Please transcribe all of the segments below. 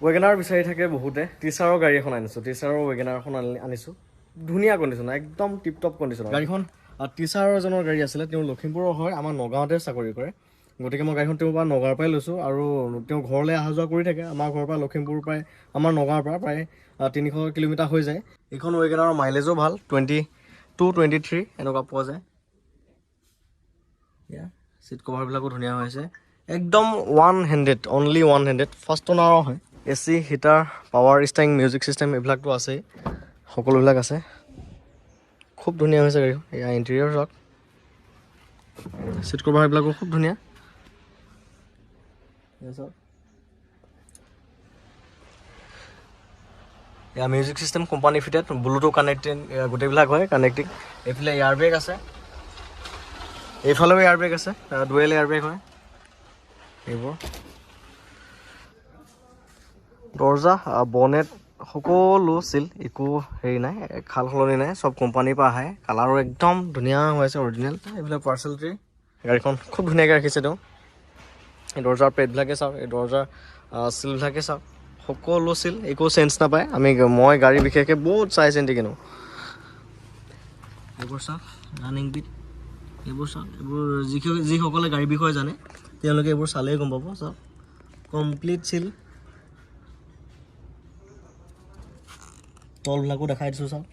Wagon R বিচাৰি থাকে বহুতে টিচাৰৰ গাড়ী এখন আনিছোঁ টিচাৰৰ ৱেগনাৰ এখন আনিছোঁ ধুনীয়া কণ্ডিশ্যন একদম টিপটপ কণ্ডিশ্যন গাড়ীখন টিচাৰৰ এজনৰ গাড়ী আছিলে তেওঁ লখিমপুৰৰ হয় আমাৰ নগাঁৱতে চাকৰি কৰে গতিকে মই গাড়ীখন তেওঁৰ পৰা নগাঁৱৰ পৰাই লৈছোঁ আৰু তেওঁ ঘৰলৈ অহা যোৱা কৰি থাকে আমাৰ ঘৰৰ পৰা লখিমপুৰ প্ৰায় আমাৰ নগাঁৱৰ পৰা প্ৰায় 300 কিলোমিটাৰ হৈ যায় এইখন ৱেগনাৰৰ মাইলেজো ভাল 22-23 এনেকুৱা পোৱা যায় চিট কভাৰবিলাকো ধুনীয়া হৈ আছে একদম 100 অনলি 100 ফাৰ্ষ্ট অনাৰৰ হয় AC heater power steering music system এইবিলাকতো আছেই সকলোবিলাক আছে খুব ধুনীয়া হৈছে গাড়ীখন এয়া ইণ্টেৰিয়ৰ চাওক চিট কভাৰ এইবিলাকো খুব ধুনীয়া এয়া music system company fitted Bluetooth connecting গোটেইবিলাক হয় কানেক্টিং এইফালে এয়াৰ বেগ আছে এইফালেও এয়াৰ বেগ আছে ডুৱেল এয়াৰ বেগ হয় এইবোৰ দৰ্জা বনেট সকলো চিল একো হেৰি নাই খাল সলনি নাই চব কোম্পানীৰ পৰা আহে কালাৰো একদম ধুনীয়া হৈ আছে অৰিজিনেল এইবিলাক পাৰ্চেল ট্ৰি গাড়ীখন খুব ধুনীয়াকৈ ৰাখিছে তেওঁ এই দৰ্জাৰ প্লেটবিলাকে চাওক এই দৰ্জাৰ চিলবিলাকে চাওক সকলো চিল একো চেঞ্জ নাপায় মই গাড়ী বিশেষকৈ বহুত চাই চিন্তি কিনো এইবোৰ চাওক ৰানিং বিট এইবোৰ চাওক এইবোৰ যিসকলে গাড়ীৰ বিষয়ে জানে তেওঁলোকে এইবোৰ চালেই গম পাব চাওক কমপ্লিট চিল তলবিলাকো দেখাই দিছোঁ চাওক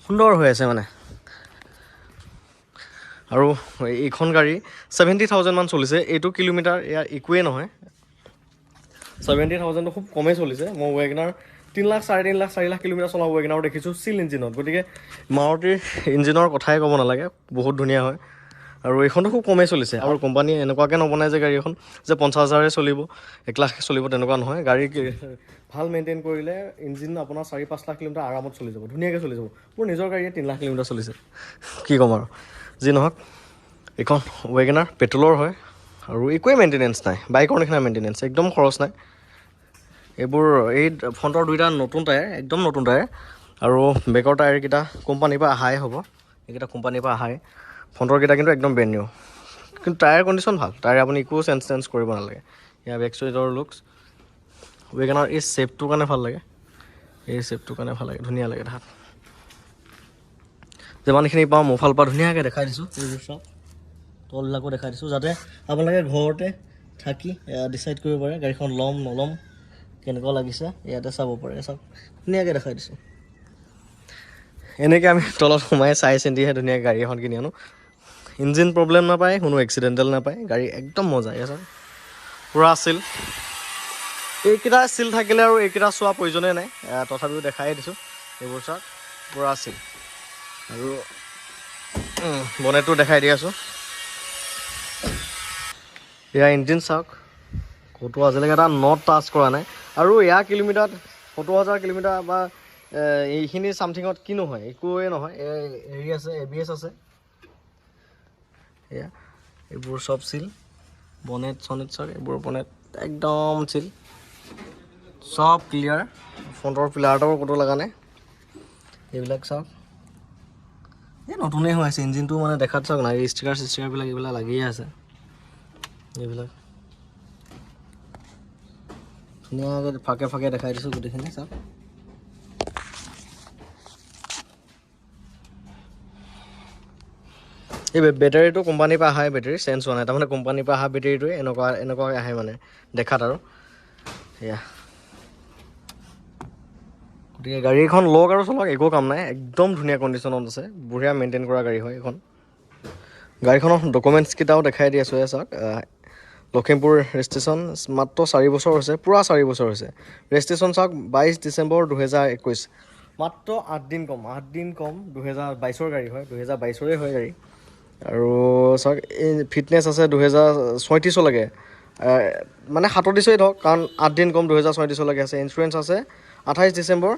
সুন্দৰ হৈ আছে মানে আৰু এইখন গাড়ী 70,000 মান চলিছে এইটো কিলোমিটাৰ ইয়াৰ একোৱেই নহয় 70,000টো খুব কমেই চলিছে মই ৱেগনাৰ 3 লাখ 4.5 লাখ 4 লাখ কিলোমিটাৰ চলা ৱেগনাৰ দেখিছোঁ চিল ইঞ্জিনত গতিকে মাৰুতিৰ ইঞ্জিনৰ কথাই ক'ব নালাগে বহুত ধুনীয়া হয় আৰু এইখনটো খুব কমেই চলিছে আৰু কোম্পানীয়ে এনেকুৱাকৈ নবনায় যে গাড়ী এখন যে 50,000 চলিব 1 লাখ চলিব তেনেকুৱা নহয় গাড়ী ভাল মেইনটেইন কৰিলে ইঞ্জিন আপোনাৰ 4-5 লাখ কিলোমিটাৰ আৰামত চলি যাব ধুনীয়াকৈ চলি যাব মোৰ নিজৰ গাড়ীয়ে 3 লাখ কিলোমিটাৰ চলিছে কি ক'ম আৰু যি নহওক এইখন ৱেগনাৰ পেট্ৰলৰ হয় আৰু একোৱেই মেইনটেনেঞ্চ নাই বাইকৰ নিচিনা মেইনটেনেঞ্চ একদম খৰচ নাই এইবোৰ এই ফ্ৰণ্টৰ দুইটা নতুন টায়াৰ একদম নতুন টায়াৰ আৰু বেকৰ টায়াৰকেইটা কোম্পানীৰ পৰা অহাই হ'ব এইকেইটা কোম্পানীৰ পৰা অহাই ফ্ৰণ্টৰকেইটা কিন্তু একদম ব্ৰেণ্ড নিউ কিন্তু টায়াৰ কণ্ডিশ্যন ভাল টায়াৰ আপুনি একো চেঞ্জ কৰিব নালাগে ইয়াৰ বেক চাইডৰ লুকছ ৱেগনাৰ এই শ্বেপটোৰ কাৰণে ভাল লাগে ধুনীয়া লাগে তাত যিমানখিনি পাওঁ মোফালৰ পৰা ধুনীয়াকৈ দেখাই দিছোঁ এইবোৰ চব তলবিলাকো দেখাই দিছোঁ যাতে আপোনালোকে ঘৰতে থাকি ডিচাইড কৰিব পাৰে গাড়ীখন ল'ম নল'ম কেনেকুৱা লাগিছে ইয়াতে চাব পাৰে চাওক ধুনীয়াকৈ দেখাই দিছোঁ এনেকৈ আমি তলত সোমাই চাই চিন্তিহে ধুনীয়াকৈ গাড়ী এখন কিনি আনো ইঞ্জিন প্ৰব্লেম নাপায় কোনো এক্সিডেণ্টেল নাপায় গাড়ী একদম মজা ইয়াৰ চাওক পূৰা চিল এইকেইটা চিল থাকিলে আৰু এইকেইটা চোৱা প্ৰয়োজনেই নাই তথাপিও দেখাই দিছোঁ এইবোৰ চাওক পূৰা চিল আৰু বনেটটো দেখাই দি আছোঁ এয়া ইঞ্জিন চাওক ক'তো আজিলৈকে এটা নট টাচ কৰা নাই আৰু এয়া কিলোমিটাৰত 70,000 কিলোমিটাৰ বা এইখিনি চামথিঙত কি নহয় একোৱে নহয় হেৰি আছে ABS আছে এয়া এইবোৰ চব চিল বনেট চনেট চাওক এইবোৰ বনেট একদম চিল চব ক্লিয়াৰ ফ্ৰণ্টৰ পিলাৰটাও ক'তো লগা নাই এইবিলাক চাওক এই নতুনেই হৈ আছে ইঞ্জিনটো মানে দেখাত চাওক নাই ষ্টিকাৰবিলাক এইবিলাক লাগিয়ে আছে এইবিলাক ধুনীয়াকৈ ফাকে ফাকে দেখাই দিছোঁ গোটেইখিনি চাওক এই বেটাৰীটো কোম্পানীৰ পৰা অহা বেটাৰী চেঞ্জ হোৱা নাই তাৰমানে কোম্পানীৰ পৰা অহা বেটাৰীটোৱে এনেকুৱা আহে মানে দেখাত আৰু সেয়া গতিকে গাড়ীখন লওক আৰু চলক একো কাম নাই একদম ধুনীয়া কণ্ডিশ্যনত আছে বঢ়িয়া মেইনটেইন কৰা গাড়ী হয় এইখন গাড়ীখনৰ ডকুমেণ্টছকেইটাও দেখাই দি আছোঁ চাওক লখিমপুৰ ৰেজিষ্ট্ৰেশ্যন মাত্ৰ 4 বছৰ হৈছে পূৰা 4 বছৰ হৈছে ৰেজিষ্ট্ৰেশ্যন চাওক 22 ডিচেম্বৰ 2021 মাত্ৰ 8 দিন কম 2022ৰ গাড়ী হয় 2022ৰে হয় গাড়ী আৰু চাওক এই ফিটনেছ আছে 2036লৈকে মানে 37 ধৰক কাৰণ 8 দিন কম 2036লৈকে আছে ইঞ্চুৰেঞ্চ আছে 28 ডিচেম্বৰ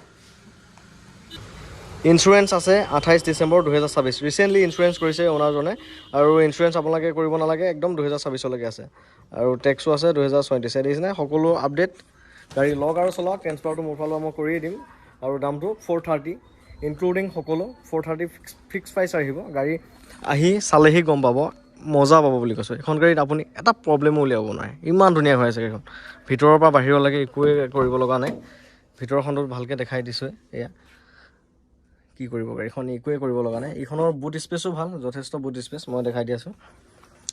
ইঞ্চুৰেঞ্চ আছে 28 ডিচেম্বৰ 2026 ৰিচেণ্টলি ইঞ্চুৰেঞ্চ কৰিছে অ'নাৰজনে আৰু ইঞ্চুৰেঞ্চ আপোনালোকে কৰিব নালাগে একদম 2026লৈকে আছে আৰু টেক্সো আছে 2037 দেখিছেনে সকলো আপডেট গাড়ী লওক আৰু চলাওক ট্ৰেন্সফাৰটো মোৰ ফালৰ পৰা মই কৰিয়ে দিম আৰু দামটো 430 ইনক্লুডিং সকলো 430 ফিক্স প্ৰাইচ আহিব গাড়ী আহি চালেহি গম পাব মজা পাব বুলি কৈছোঁ এইখন গাড়ীত আপুনি এটা প্ৰব্লেমো উলিয়াব নোৱাৰে ইমান ধুনীয়া হৈ আছে গাড়ীখন ভিতৰৰ পৰা বাহিৰলৈকে একোৱে কৰিব লগা নাই ভিতৰখনত ভালকৈ দেখাই দিছোঁ এয়া কি কৰিব গাড়ীখন একোৱে কৰিব লগা নাই এইখনৰ বুট স্পেচো ভাল যথেষ্ট বুট স্পেচ মই দেখাই দি আছোঁ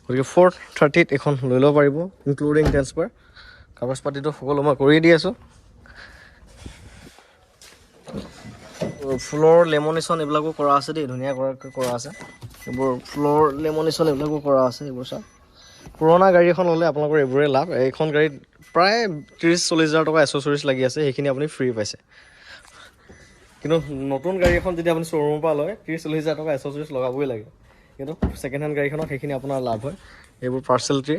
গতিকে 430ত এইখন লৈ ল'ব পাৰিব ইনক্লুডিং ট্ৰেন্সফাৰ কাগজ পাতিটো সকলো মই কৰি দি আছোঁ ফ্ল'ৰ লেমনেশ্যন এইবিলাকো কৰা আছে দেই ধুনীয়া কৰা আছে এইবোৰ ফ্ল'ৰ লেমনেশ্যন এইবিলাকো কৰা আছে এইবোৰ চাওক পুৰণা গাড়ী এখন হ'লে আপোনালোকৰ এইবোৰে লাভ এইখন গাড়ীত প্ৰায় 30-40 হাজাৰ টকা এচেছৰিজ লাগি আছে সেইখিনি আপুনি ফ্ৰী পাইছে কিন্তু নতুন গাড়ী এখন যদি আপুনি শ্ব'ৰুমৰ পৰা লয় 30-40 হাজাৰ টকা এচেছৰিজ লগাবই লাগে কিন্তু ছেকেণ্ড হেণ্ড গাড়ীখনত সেইখিনি আপোনাৰ লাভ হয় এইবোৰ পাৰ্চেল ট্ৰি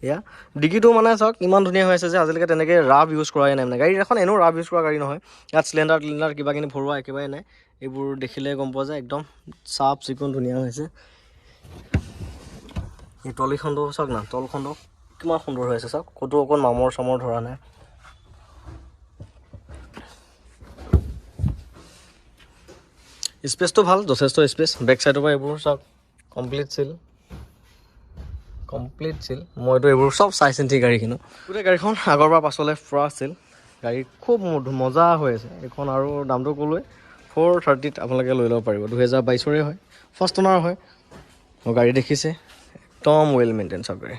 এয়া ডিকিটো মানে চাওক ইমান ধুনীয়া হৈ আছে যে আজিলৈকে তেনেকৈ ৰাফ ইউজ কৰাই নাই মানে গাড়ী এখন এনেও ৰাফ ইউজ কৰা গাড়ী নহয় ইয়াত চিলিণ্ডাৰ কিবা কিনি ভৰোৱা একেবাৰে নাই এইবোৰ দেখিলে গম পোৱা যায় একদম চাফ চিকুণ ধুনীয়া হৈছে এই তলিখনটো চাওক না তলখনটো কিমান সুন্দৰ হৈ আছে চাওক ক'তো অকণ মামৰ চামৰ ধৰা নাই স্পেচটো ভাল যথেষ্ট স্পেচ বেক চাইডৰ পৰা এইবোৰ চাওক কমপ্লিট চিল মইতো এইবোৰ চব চাই চিন্তি গাড়ী কিনো গোটেই গাড়ীখন আগৰ পৰা পাছলৈ পুৰা আছিল গাড়ী খুব মজা হৈ আছে এইখন আৰু দামটো ক'লোৱে 430ত আপোনালোকে লৈ ল'ব পাৰিব 2022ৰে হয় ফাৰ্ষ্ট অনাৰ হয় গাড়ী দেখিছে একদম ৱেল মেইনটেইন চব গাড়ী